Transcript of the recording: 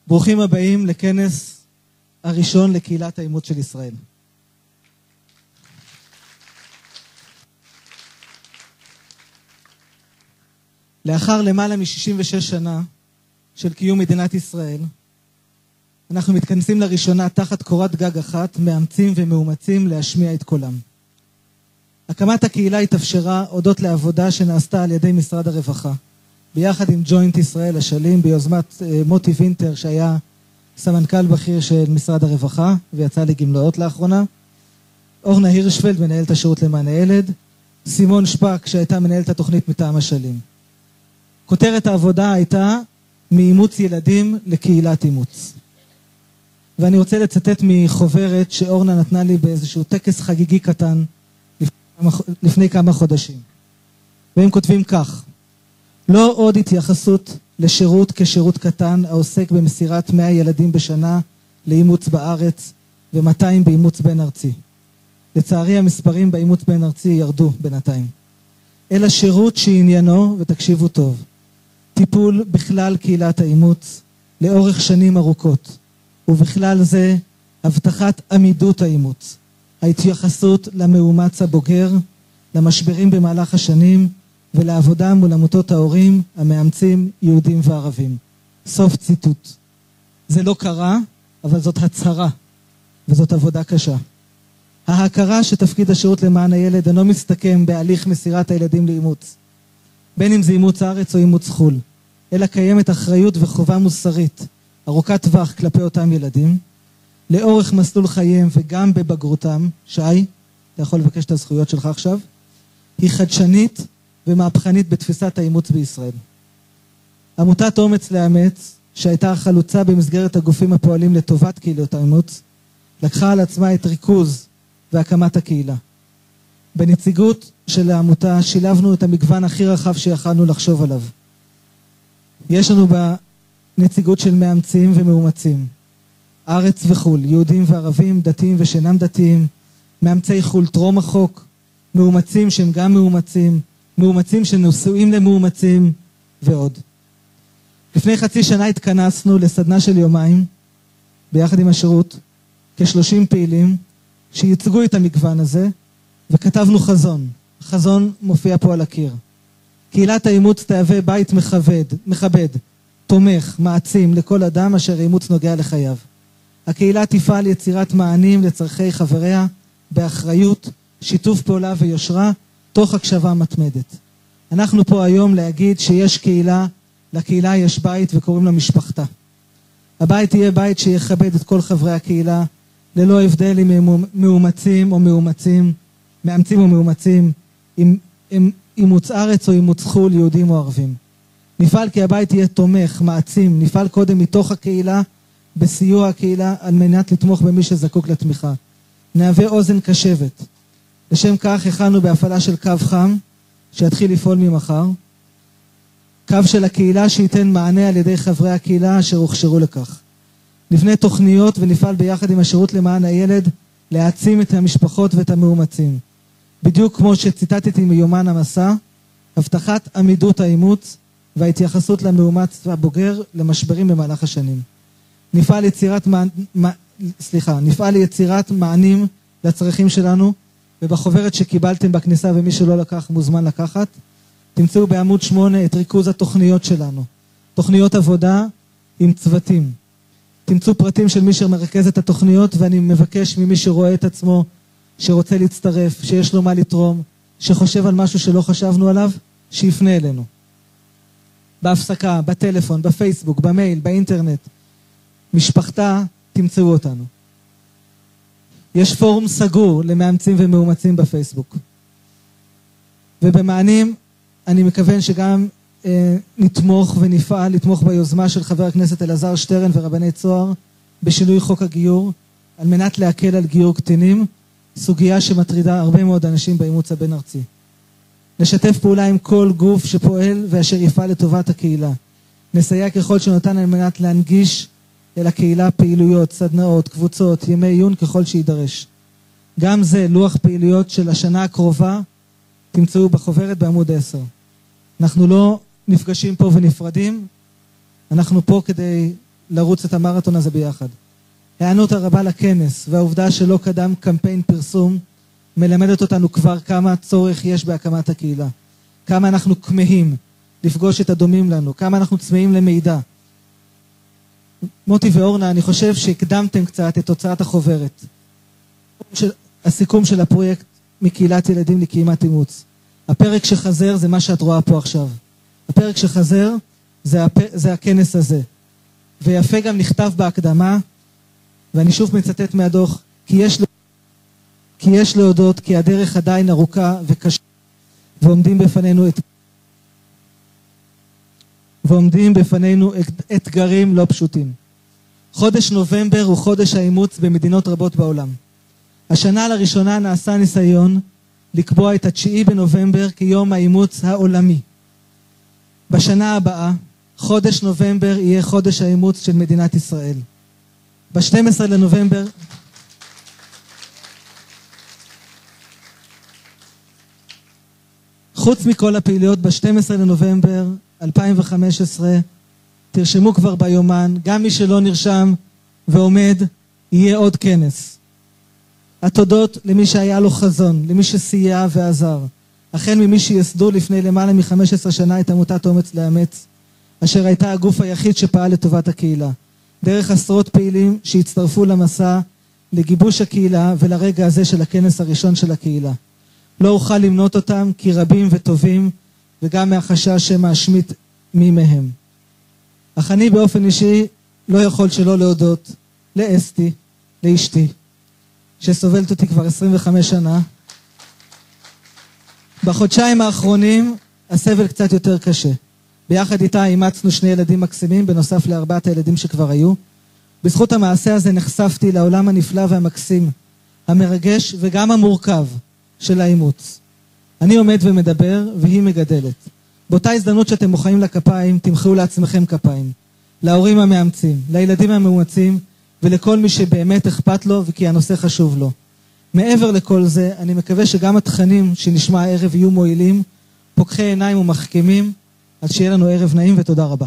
ברוכים הבאים לכנס הראשון לקהילת האימוץ של ישראל. לאחר למעלה מ-66 שנה של קיום מדינת ישראל, אנחנו מתכנסים לראשונה תחת קורת גג אחת, מאמצים ומאומצים להשמיע את קולם. הקמת הקהילה התאפשרה הודות לעבודה שנעשתה על ידי משרד הרווחה, ביחד עם ג'וינט ישראל אשלים, ביוזמת מוטי וינטר שהיה סמנכ"ל בכיר של משרד הרווחה ויצא לגמלאות לאחרונה, אורנה הירשפלד מנהלת השירות למען הילד, סימון שפק שהייתה מנהלת התוכנית מטעם אשלים. כותרת העבודה הייתה מאימוץ ילדים לקהילת אימוץ. ואני רוצה לצטט מחוברת שאורנה נתנה לי באיזשהו טקס חגיגי קטן לפני כמה חודשים. והם כותבים כך: לא עוד התייחסות לשירות כשירות קטן העוסק במסירת 100 ילדים בשנה לאימוץ בארץ ו200 באימוץ בין ארצי. לצערי המספרים באימוץ בין ארצי ירדו בינתיים. אלא שירות שעניינו, ותקשיבו טוב, טיפול בכלל קהילת האימוץ לאורך שנים ארוכות, ובכלל זה הבטחת עמידות האימוץ, ההתייחסות למאומץ הבוגר, למשברים במהלך השנים, ולעבודה מול עמותות ההורים, המאמצים, יהודים וערבים. סוף ציטוט. זה לא קרה, אבל זאת הצהרה, וזאת עבודה קשה. ההכרה שתפקיד השירות למען הילד אינו מסתכם בהליך מסירת הילדים לאימוץ, בין אם זה אימוץ הארץ או אימוץ חול, אלא קיימת אחריות וחובה מוסרית, ארוכת טווח כלפי אותם ילדים, לאורך מסלול חייהם וגם בבגרותם. שי, אתה יכול לבקש את הזכויות שלך עכשיו? היא חדשנית ומהפכנית בתפיסת האימוץ בישראל. עמותת אומץ לאמץ, שהייתה החלוצה במסגרת הגופים הפועלים לטובת קהילות האימוץ, לקחה על עצמה את ריכוז והקמת הקהילה. בנציגות של העמותה שילבנו את המגוון הכי רחב שיכלנו לחשוב עליו. יש לנו בנציגות של מאמצים ומאומצים, ארץ וחול, יהודים וערבים, דתיים ושאינם דתיים, מאמצי חול טרום החוק, מאומצים שהם גם מאומצים, מאומצים שנשואים למאומצים ועוד. לפני חצי שנה התכנסנו לסדנה של יומיים ביחד עם השירות, כ-30 פעילים שייצגו את המגוון הזה, וכתבנו חזון. החזון מופיע פה על הקיר. קהילת האימוץ תהווה בית מכבד, תומך, מעצים לכל אדם אשר האימוץ נוגע לחייו. הקהילה תפעל יצירת מענים לצרכי חבריה באחריות, שיתוף פעולה ויושרה, תוך הקשבה מתמדת. אנחנו פה היום להגיד שיש קהילה, לקהילה יש בית וקוראים לה משפחתה. הבית יהיה בית שיכבד את כל חברי הקהילה, ללא הבדל אם הם מאומצים או מאומצים, מאמצים או מאומצים, אם אימוץ ארץ או אימוץ חול, יהודים או ערבים. נפעל כי הבית יהיה תומך, מעצים, נפעל קודם מתוך הקהילה, בסיוע הקהילה, על מנת לתמוך במי שזקוק לתמיכה. נהווה אוזן קשבת. לשם כך הכנו בהפעלה של קו חם, שיתחיל לפעול ממחר. קו של הקהילה שייתן מענה על ידי חברי הקהילה אשר הוכשרו לכך. נבנה תוכניות ונפעל ביחד עם השירות למען הילד, להעצים את המשפחות ואת המאומצים. בדיוק כמו שציטטתי מיומן המסע, הבטחת עמידות האימוץ וההתייחסות למאומץ והבוגר למשברים במהלך השנים. נפעל ליצירת מענים לצרכים שלנו, ובחוברת שקיבלתם בכניסה ומי שלא לקח מוזמן לקחת, תמצאו בעמוד 8 את ריכוז התוכניות שלנו. תוכניות עבודה עם צוותים. תמצאו פרטים של מי שמרכז את התוכניות, ואני מבקש ממי שרואה את עצמו, שרוצה להצטרף, שיש לו מה לתרום, שחושב על משהו שלא חשבנו עליו, שיפנה אלינו. בהפסקה, בטלפון, בפייסבוק, במייל, באינטרנט. משפחתה, תמצאו אותנו. יש פורום סגור למאמצים ומאומצים בפייסבוק. ובמענים אני מכוון שגם נתמוך ונפעל לתמוך ביוזמה של חבר הכנסת אלעזר שטרן ורבני צוהר בשינוי חוק הגיור, על מנת להקל על גיור קטינים, סוגיה שמטרידה הרבה מאוד אנשים באימוץ הבין ארצי. נשתף פעולה עם כל גוף שפועל ואשר יפעל לטובת הקהילה. נסייע ככל שנותן על מנת להנגיש אל הקהילה פעילויות, סדנאות, קבוצות, ימי עיון ככל שידרש. גם זה לוח פעילויות של השנה הקרובה, תמצאו בחוברת בעמוד 10. אנחנו לא נפגשים פה ונפרדים, אנחנו פה כדי לרוץ את המרתון הזה ביחד. הענות הרבה לכנס והעובדה שלא קדם קמפיין פרסום מלמדת אותנו כבר כמה צורך יש בהקמת הקהילה. כמה אנחנו כמהים לפגוש את הדומים לנו, כמה אנחנו צמאים למידע. מוטי ואורנה, אני חושב שהקדמתם קצת את תוצאת החוברת. הסיכום של הפרויקט מקהילת ילדים לקהימת אימוץ. הפרק שחזר זה מה שאת רואה פה עכשיו. הפרק שחזר זה הכנס הזה. ויפה גם נכתב בהקדמה, ואני שוב מצטט מהדוח, כי יש להודות כי הדרך עדיין ארוכה וקשה, ועומדים בפנינו אתגרים לא פשוטים. חודש נובמבר הוא חודש האימוץ במדינות רבות בעולם. השנה לראשונה נעשה ניסיון לקבוע את 9 בנובמבר כיום האימוץ העולמי. בשנה הבאה, חודש נובמבר יהיה חודש האימוץ של מדינת ישראל. ב-12 לנובמבר, חוץ מכל הפעילויות, ב-12 לנובמבר 2015, תרשמו כבר ביומן, גם מי שלא נרשם ועומד, יהיה עוד כנס. התודות למי שהיה לו חזון, למי שסייע ועזר. החל ממי שיסדו לפני למעלה מ-15 שנה את עמותת אומץ לאמץ, אשר הייתה הגוף היחיד שפעל לטובת הקהילה. דרך עשרות פעילים שהצטרפו למסע, לגיבוש הקהילה ולרגע הזה של הכנס הראשון של הקהילה. לא אוכל למנות אותם כי רבים וטובים, וגם מהחשש שמאשמית מי מהם. אך אני באופן אישי לא יכול שלא להודות לאסתי, לאשתי, שסובלת אותי כבר 25 שנה. בחודשיים האחרונים הסבל קצת יותר קשה. ביחד איתה אימצנו 2 ילדים מקסימים, בנוסף ל4 הילדים שכבר היו. בזכות המעשה הזה נחשפתי לעולם הנפלא והמקסים, המרגש וגם המורכב של האימוץ. אני עומד ומדבר והיא מגדלת. באותה הזדמנות שאתם מוחאים לכפיים, תמחאו לעצמכם כפיים. להורים המאמצים, לילדים המאומצים ולכל מי שבאמת אכפת לו וכי הנושא חשוב לו. מעבר לכל זה, אני מקווה שגם התכנים שנשמע הערב יהיו מועילים, פוקחי עיניים ומחכימים, אז שיהיה לנו ערב נעים ותודה רבה.